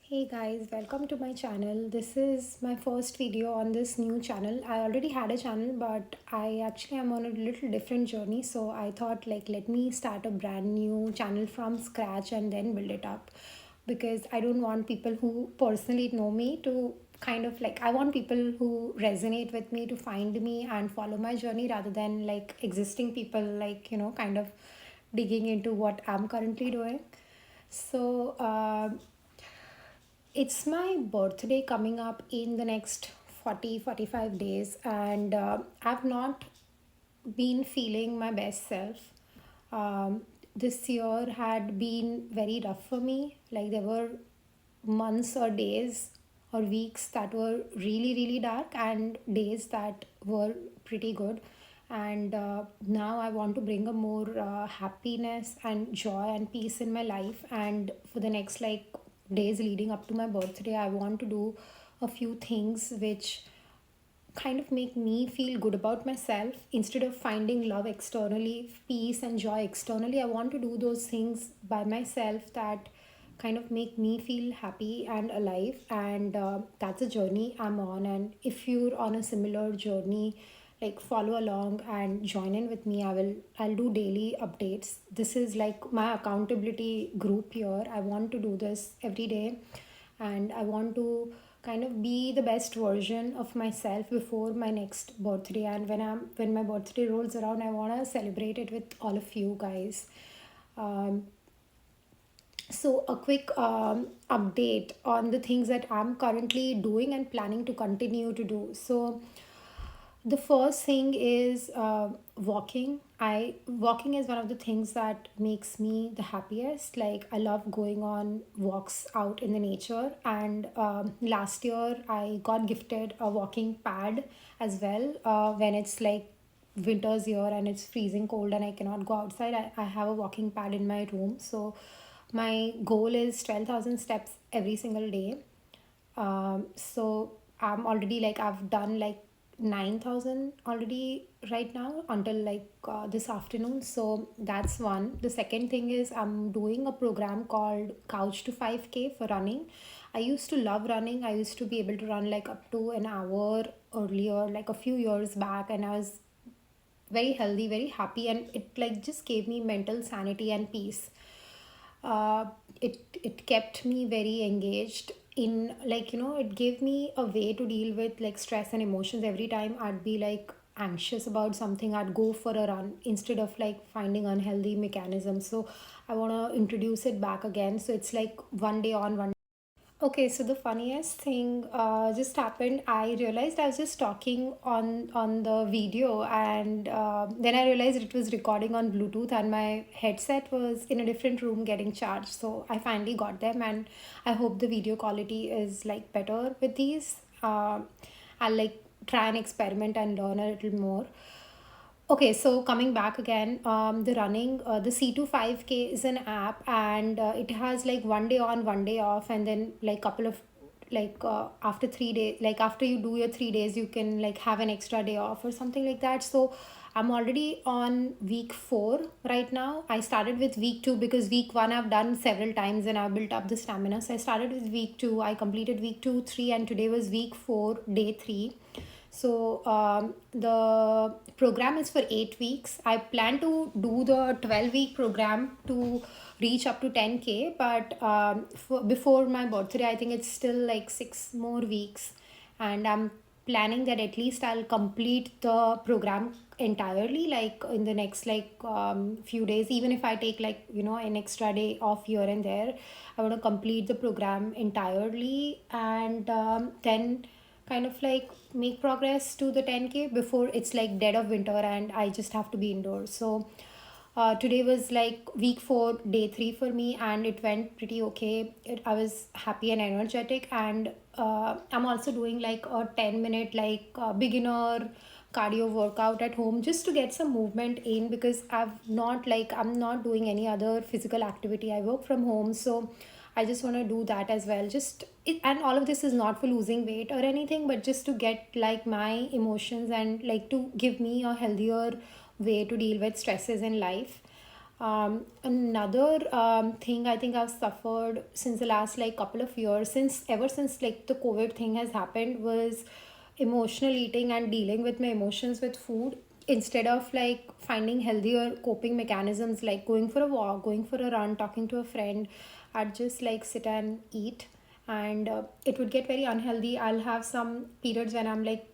Hey guys, welcome to my channel. This is my first video on this new channel. I already had a channel, but I actually am on a little different journey. So I thought let me start a brand new channel from scratch and then build it up, because I don't want people who personally know me to I want people who resonate with me to find me and follow my journey, rather than like existing people kind of digging into what I'm currently doing. So it's my birthday coming up in the next 40-45 days, and I've not been feeling my best self. This year had been very rough for me. Like, there were months or days or weeks that were really, really dark, and days that were pretty good. And now I want to bring a more happiness and joy and peace in my life. And for the next days leading up to my birthday, I want to do a few things which kind of make me feel good about myself. Instead of finding love externally, peace and joy externally, I want to do those things by myself that kind of make me feel happy and alive. And that's a journey I'm on. And if you're on a similar journey, like, follow along and join in with me. I'll do daily updates. This is like my accountability group here. I want to do this every day, and I want to kind of be the best version of myself before my next birthday. And when my birthday rolls around, I want to celebrate it with all of you guys. um, so, a quick update on the things that I'm currently doing and planning to continue to do. So, the first thing is walking. I walking is one of the things that makes me the happiest. Like, I love going on walks out in the nature, and last year I got gifted a walking pad as well. When it's like winter's here and it's freezing cold and I cannot go outside, I have a walking pad in my room. So my goal is 12,000 steps every single day. So I'm already like, I've done like 9,000 already right now until this afternoon. So that's one. The second thing is I'm doing a program called Couch to 5K for running. I used to love running. I used to be able to run like up to an hour earlier, like a few years back, and I was very healthy, very happy, and it like just gave me mental sanity and peace. Uh, it it kept me very engaged in, it gave me a way to deal with like stress and emotions. Every time I'd be like anxious about something, I'd go for a run instead of like finding unhealthy mechanisms. So I want to introduce it back again. So it's like one day on, one. Okay, so the funniest thing just happened. I realized I was just talking on the video, and then I realized it was recording on Bluetooth, and my headset was in a different room getting charged. So I finally got them, and I hope the video quality is like better with these. I'll like try and experiment and learn a little more. Okay, so coming back again, the running, the C25K is an app, and it has like one day on, one day off, and then like couple of after 3 days, like after you do your 3 days, you can like have an extra day off or something like that. So I'm already on week 4 right now. I started with week 2 because week 1 I've done several times and I've built up the stamina. So I started with week 2, I completed week 2, 3, and today was week 4, day 3. So the program is for 8 weeks. I plan to do the 12-week program to reach up to 10K, but before my birthday, I think it's still like 6 more weeks, and I'm planning that at least I'll complete the program entirely, like in the next few days. Even if I take an extra day off here and there, I want to complete the program entirely, and then kind of like make progress to the 10K before it's like dead of winter and I just have to be indoors. So today was like week 4, day 3 for me, and it went pretty okay. I was happy and energetic, and I'm also doing like a 10-minute beginner cardio workout at home just to get some movement in, because I'm not doing any other physical activity. I work from home, so I just want to do that as well. And all of this is not for losing weight or anything, but just to get like my emotions and like to give me a healthier way to deal with stresses in life. Another thing I think I've suffered since the last like couple of years, since ever since like the COVID thing has happened, was emotional eating and dealing with my emotions with food. Instead of like finding healthier coping mechanisms like going for a walk, going for a run, talking to a friend, I'd just like sit and eat, and it would get very unhealthy. I'll have some periods when I'm like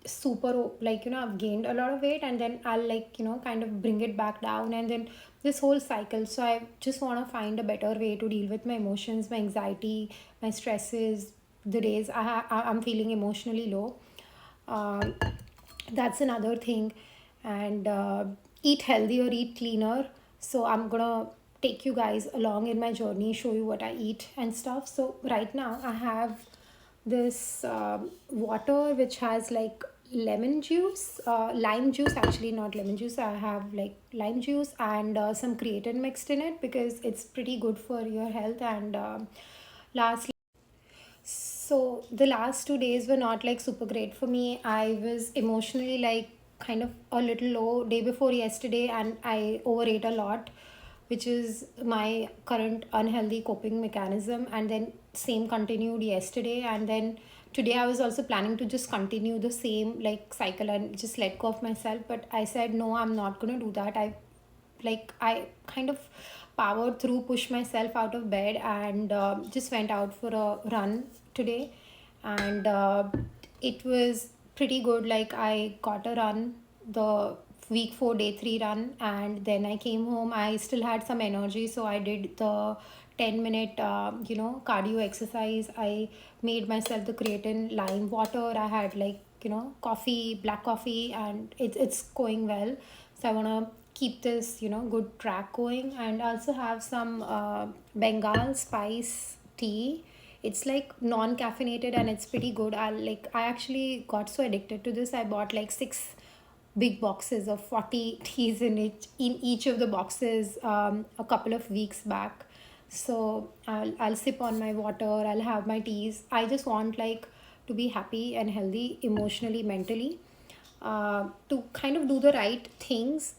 super, like, I've gained a lot of weight, and then I'll like, kind of bring it back down, and then this whole cycle. So I just want to find a better way to deal with my emotions, my anxiety, my stresses, the days I'm feeling emotionally low. um, that's another thing. And eat healthy or eat cleaner. So I'm gonna take you guys along in my journey, show you what I eat and stuff. So right now I have this water which has like lemon juice, lime juice, actually not lemon juice. I have like lime juice and some creatine mixed in it because it's pretty good for your health. And lastly, so the last 2 days were not like super great for me. I was emotionally like kind of a little low day before yesterday, and I overate a lot, which is my current unhealthy coping mechanism. And then same continued yesterday, and then today I was also planning to just continue the same like cycle and just let go of myself. But I said no, I'm not gonna do that. I kind of powered through, pushed myself out of bed, and just went out for a run today. And it was pretty good. Like, I got a run, the week 4 day 3 run, and then I came home. I still had some energy, so I did the 10-minute cardio exercise. I made myself the creatine lime water. I had like, coffee, black coffee, and it's going well. So I want to keep this, good track going. And also have some Bengal spice tea. It's like non-caffeinated and it's pretty good. I actually got so addicted to this. I bought like 6 big boxes of 40 teas in each of the boxes a couple of weeks back. So I'll sip on my water, I'll have my teas. I just want like to be happy and healthy emotionally, mentally, to kind of do the right things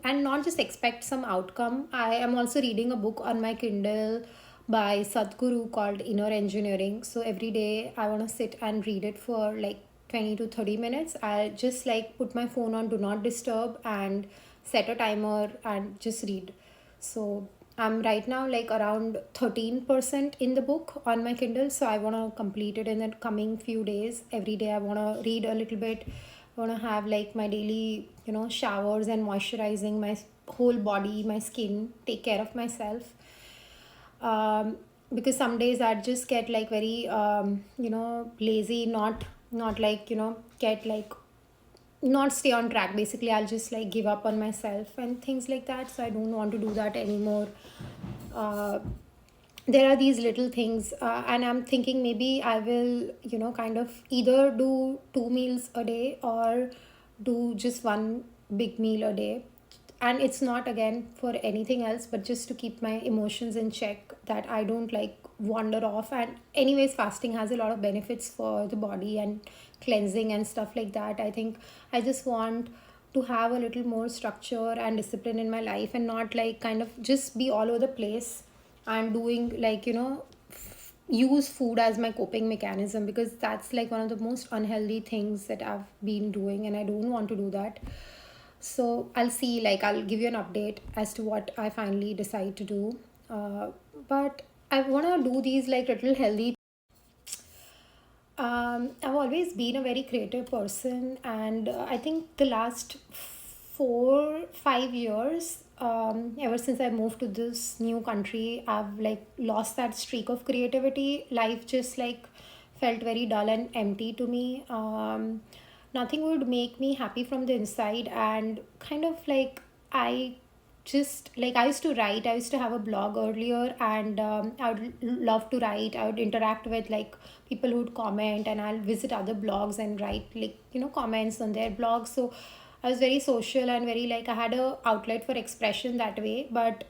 and not just expect some outcome. I am also reading a book on my Kindle by Sadhguru called Inner Engineering. So every day I want to sit and read it for like 20 to 30 minutes. I just like put my phone on do not disturb and set a timer and just read. So I'm right now like around 13% in the book on my Kindle. So I want to complete it in the coming few days. Every day I want to read a little bit. I want to have like my daily, showers and moisturizing my whole body, my skin, take care of myself. um, because some days I'd just get like very lazy, not like, get like not stay on track. Basically, I'll just like give up on myself and things like that. So I don't want to do that anymore. uh, there are these little things, and I'm thinking maybe I will, kind of either do 2 meals a day or do just one big meal a day. And it's not again for anything else, but just to keep my emotions in check, that I don't like wander off. And anyways, fasting has a lot of benefits for the body and cleansing and stuff like that. I think I just want to have a little more structure and discipline in my life, and not like kind of just be all over the place and doing like, use food as my coping mechanism, because that's like one of the most unhealthy things that I've been doing, and I don't want to do that. So I'll see, like, I'll give you an update as to what I finally decide to do. But I want to do these like little healthy. I've always been a very creative person, and I think the last 4 5 years, ever since I moved to this new country, I've like lost that streak of creativity. Life just like felt very dull and empty to me. Nothing would make me happy from the inside, and kind of like I just like I used to write. I used to have a blog earlier, and I would love to write. I would interact with like people who'd comment, and I'll visit other blogs and write like, comments on their blogs. So I was very social and very like I had a outlet for expression that way. But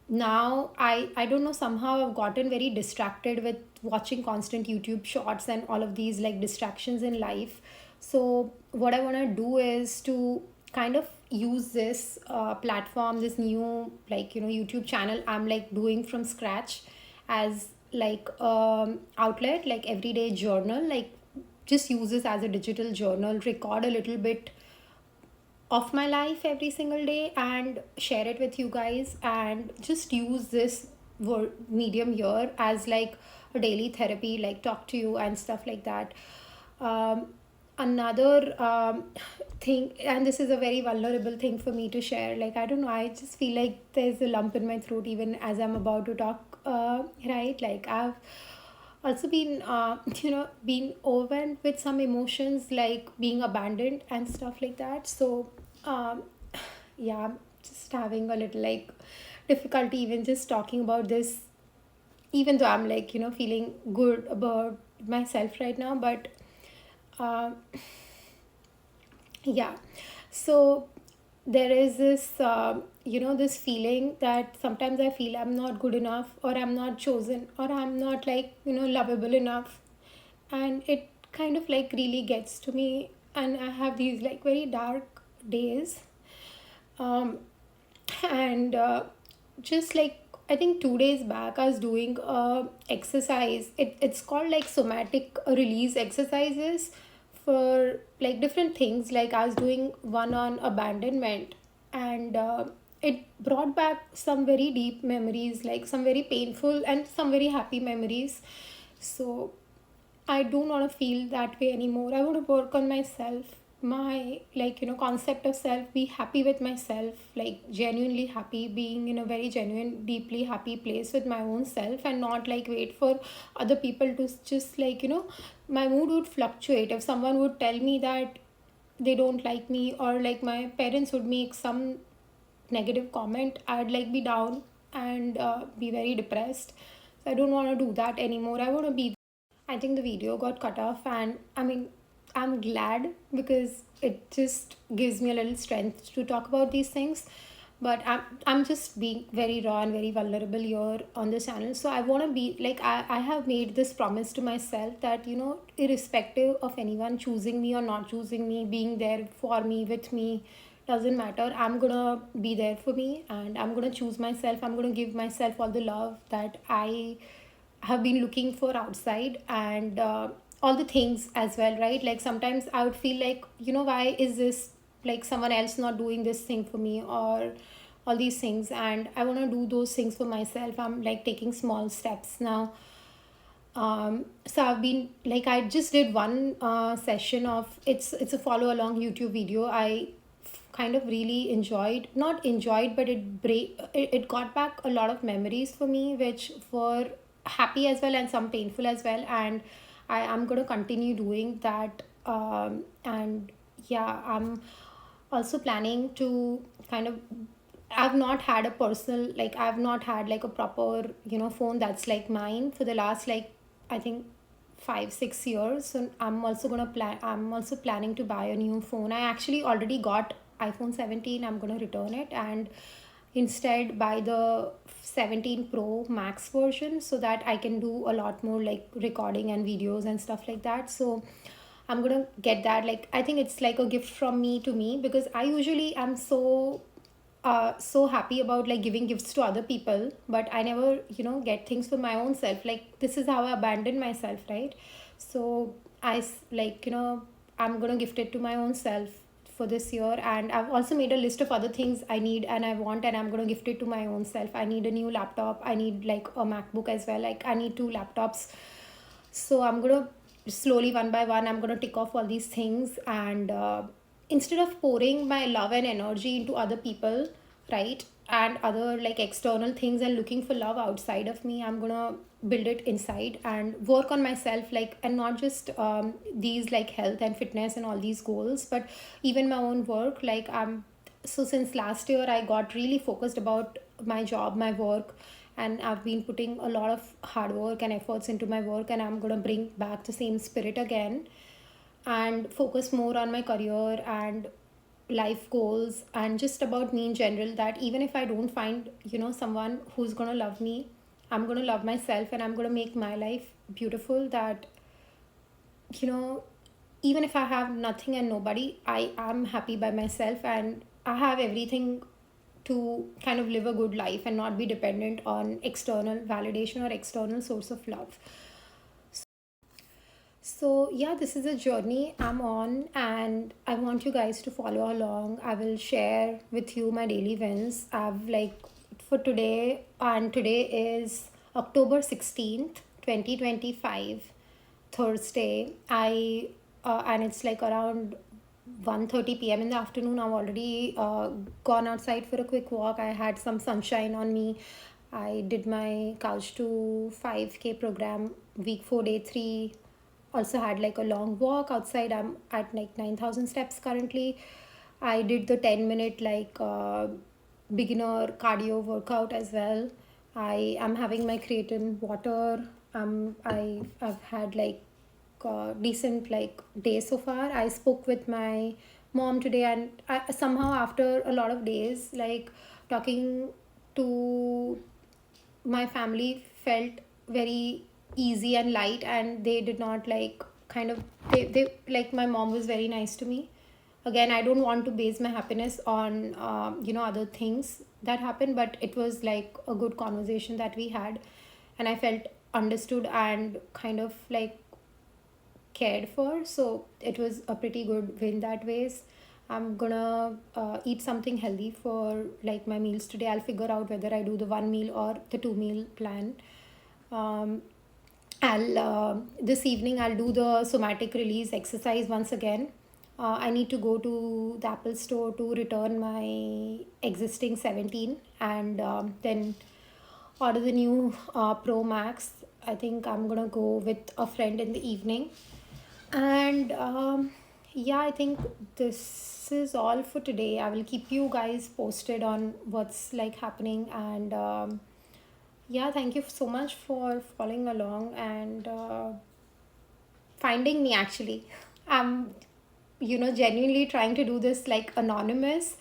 now I don't know, somehow I've gotten very distracted with watching constant YouTube shorts and all of these like distractions in life. So what I want to do is to kind of use this platform, this new, like, YouTube channel I'm like doing from scratch, as like outlet, like everyday journal, like just use this as a digital journal, record a little bit of my life every single day and share it with you guys, and just use this medium here as like a daily therapy, like talk to you and stuff like that. um, Another thing, and this is a very vulnerable thing for me to share, like I don't know, I just feel like there's a lump in my throat even as I'm about to talk, right? Like I've also been been overwhelmed with some emotions, like being abandoned and stuff like that. So um yeah, I'm just having a little like difficulty even just talking about this, even though I'm like feeling good about myself right now. But uh, yeah, so there is this this feeling that sometimes I feel I'm not good enough, or I'm not chosen, or I'm not like lovable enough, and it kind of like really gets to me, and I have these like very dark days. um and just like I think 2 days back I was doing exercise. It's called like somatic release exercises for like different things. Like I was doing one on abandonment, and it brought back some very deep memories, like some very painful and some very happy memories. So I don't want to feel that way anymore. I want to work on myself, my like concept of self, be happy with myself, like genuinely happy, being in a very genuine, deeply happy place with my own self, and not like wait for other people to just like my mood would fluctuate. If someone would tell me that they don't like me, or like my parents would make some negative comment, I'd like be down and be very depressed. So I don't want to do that anymore. I want to be. I think the video got cut off, and I mean, I'm glad because it just gives me a little strength to talk about these things. But I'm just being very raw and very vulnerable here on this channel. So I want to be like, I have made this promise to myself that, irrespective of anyone choosing me or not choosing me, being there for me, with me, doesn't matter. I'm gonna be there for me, and I'm gonna choose myself. I'm gonna give myself all the love that I have been looking for outside, and all the things as well, right? Like sometimes I would feel like, why is this, like someone else not doing this thing for me, or all these things, and I want to do those things for myself. I'm like taking small steps now. So I've been like, I just did one session of, it's a follow along YouTube video. I kind of really enjoyed, not enjoyed, but it got back a lot of memories for me, which were happy as well and some painful as well. And I am going to continue doing that. And yeah, I'm also planning to kind of, I've not had a personal, like I've not had like a proper phone that's like mine for the last like, I think 5 6 years. So I'm also planning to buy a new phone. I actually already got iPhone 17. I'm gonna return it and instead buy the 17 Pro Max version, so that I can do a lot more like recording and videos and stuff like that. So I'm gonna get that. Like I think it's like a gift from me to me, because I usually am so happy about like giving gifts to other people, but I never get things for my own self. Like this is how I abandon myself, right? So like I'm gonna gift it to my own self for this year. And I've also made a list of other things I need and I want, and I'm gonna gift it to my own self. I need a new laptop, I need like a MacBook as well, like I need two laptops. So I'm gonna slowly, one by one, I'm gonna tick off all these things. And instead of pouring my love and energy into other people, right, and other like external things, and looking for love outside of me, I'm gonna build it inside and work on myself, like, and not just these like health and fitness and all these goals, but even my own work. Like so since last year I got really focused about my job, my work, and I've been putting a lot of hard work and efforts into my work, and I'm going to bring back the same spirit again and focus more on my career and life goals, and just about me in general, that even if I don't find someone who's going to love me, I'm going to love myself, and I'm going to make my life beautiful. That you know even if I have nothing and nobody, I am happy by myself, and I have everything to kind of live a good life and not be dependent on external validation or external source of love. So, yeah, this is a journey I'm on, and I want you guys to follow along. I will share with you my daily wins. I've like for today, and today is October 16th, 2025, Thursday. And it's like around 1:30 p.m. in the afternoon. I've already gone outside for a quick walk. I had some sunshine on me. I did my couch to 5K program, week 4, day 3. Also had like a long walk outside. I'm at like 9,000 steps currently. I did the 10-minute like beginner cardio workout as well. I am having my creatine water. I've had like decent like day so far. I spoke with my mom today, and somehow after a lot of days like talking to my family felt very easy and light, and they did not like kind of they like my mom was very nice to me. Again, I don't want to base my happiness on other things that happened, but it was like a good conversation that we had, and I felt understood and kind of like cared for. So it was a pretty good win that ways. I'm gonna eat something healthy for like my meals today. I'll figure out whether I do the one meal or the two meal plan. um, I'll This evening I'll do the somatic release exercise once again. I need to go to the Apple store to return my existing 17, and then order the new Pro Max. I think I'm gonna go with a friend in the evening. And yeah, I think this is all for today. I will keep you guys posted on what's like happening. And yeah, thank you so much for following along and finding me actually. I'm, genuinely trying to do this like anonymous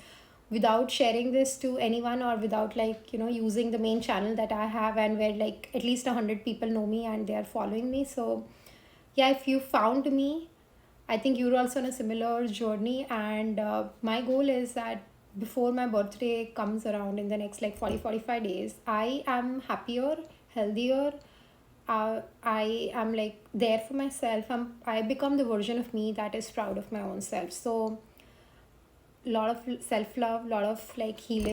without sharing this to anyone, or without like, using the main channel that I have, and where like at least 100 people know me and they are following me. So yeah, if you found me, I think you're also on a similar journey. And my goal is that before my birthday comes around in the next like 40-45 days, I am happier, healthier. I am like there for myself. I become the version of me that is proud of my own self. So, lot of self love, lot of like healing.